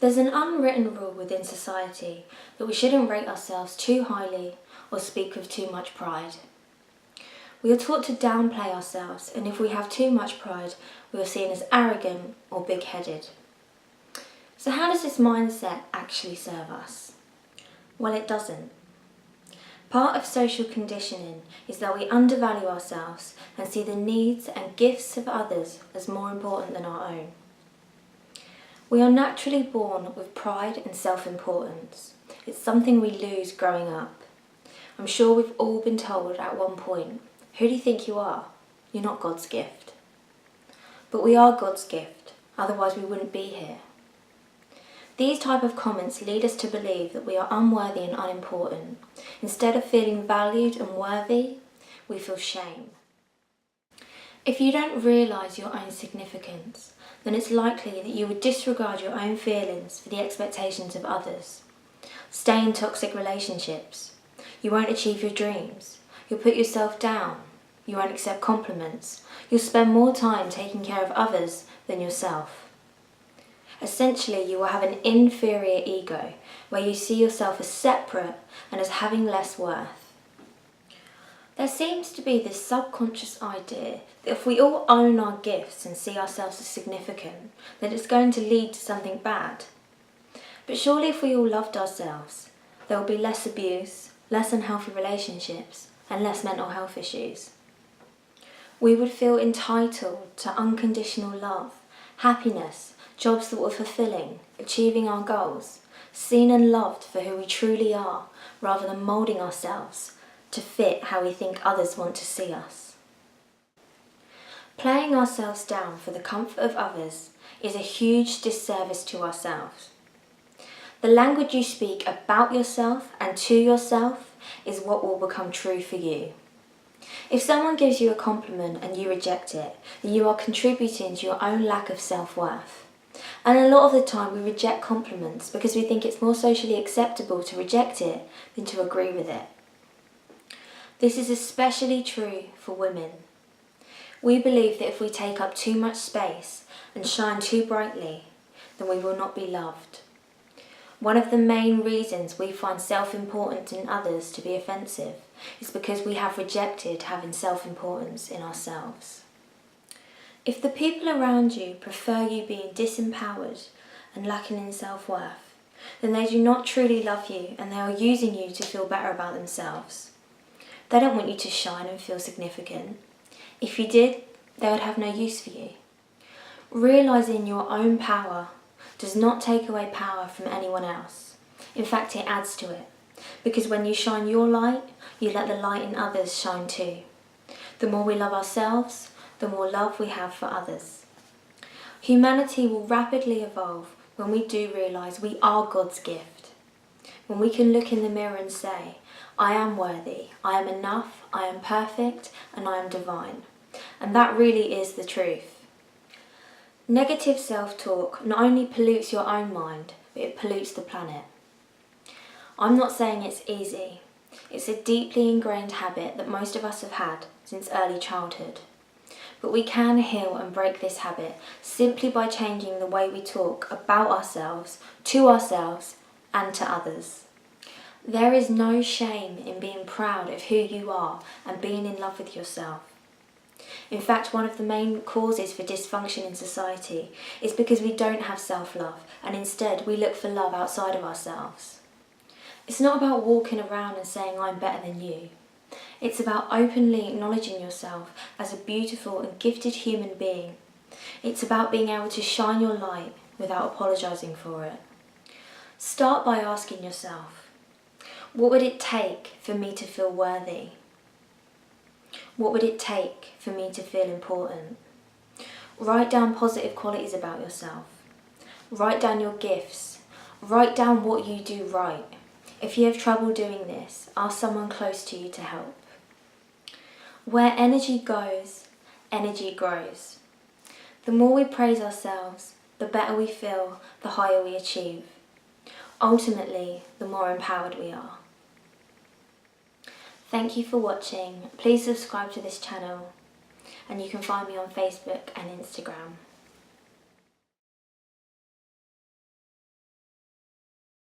There's an unwritten rule within society that we shouldn't rate ourselves too highly or speak with too much pride. We are taught to downplay ourselves, and if we have too much pride, we are seen as arrogant or big-headed. So how does this mindset actually serve us? Well, it doesn't. Part of social conditioning is that we undervalue ourselves and see the needs and gifts of others as more important than our own. We are naturally born with pride and self-importance. It's something we lose growing up. I'm sure we've all been told at one point, who do you think you are? You're not God's gift. But we are God's gift, otherwise we wouldn't be here. These type of comments lead us to believe that we are unworthy and unimportant. Instead of feeling valued and worthy, we feel shame. If you don't realise your own significance, then it's likely that you would disregard your own feelings for the expectations of others. Stay in toxic relationships. You won't achieve your dreams. You'll put yourself down. You won't accept compliments. You'll spend more time taking care of others than yourself. Essentially, you will have an inferior ego where you see yourself as separate and as having less worth. There seems to be this subconscious idea that if we all own our gifts and see ourselves as significant, then it's going to lead to something bad. But surely if we all loved ourselves, there will be less abuse, less unhealthy relationships, and less mental health issues. We would feel entitled to unconditional love, happiness, jobs that were fulfilling, achieving our goals, seen and loved for who we truly are, rather than moulding ourselves to fit how we think others want to see us. Playing ourselves down for the comfort of others is a huge disservice to ourselves. The language you speak about yourself and to yourself is what will become true for you. If someone gives you a compliment and you reject it, then you are contributing to your own lack of self-worth. And a lot of the time we reject compliments because we think it's more socially acceptable to reject it than to agree with it. This is especially true for women. We believe that if we take up too much space and shine too brightly, then we will not be loved. One of the main reasons we find self-importance in others to be offensive is because we have rejected having self-importance in ourselves. If the people around you prefer you being disempowered and lacking in self-worth, then they do not truly love you and they are using you to feel better about themselves. They don't want you to shine and feel significant. If you did, they would have no use for you. Realising your own power does not take away power from anyone else. In fact, it adds to it. Because when you shine your light, you let the light in others shine too. The more we love ourselves, the more love we have for others. Humanity will rapidly evolve when we do realise we are God's gift. When we can look in the mirror and say, I am worthy, I am enough, I am perfect, and I am divine. And that really is the truth. Negative self-talk not only pollutes your own mind, but it pollutes the planet. I'm not saying it's easy. It's a deeply ingrained habit that most of us have had since early childhood. But we can heal and break this habit simply by changing the way we talk about ourselves, to ourselves, and to others. There is no shame in being proud of who you are and being in love with yourself. In fact, one of the main causes for dysfunction in society is because we don't have self-love and instead we look for love outside of ourselves. It's not about walking around and saying I'm better than you. It's about openly acknowledging yourself as a beautiful and gifted human being. It's about being able to shine your light without apologising for it. Start by asking yourself, what would it take for me to feel worthy? What would it take for me to feel important? Write down positive qualities about yourself. Write down your gifts. Write down what you do right. If you have trouble doing this, ask someone close to you to help. Where energy goes, energy grows. The more we praise ourselves, the better we feel, the higher we achieve. Ultimately, the more empowered we are. Thank you for watching. Please subscribe to this channel and you can find me on Facebook and Instagram.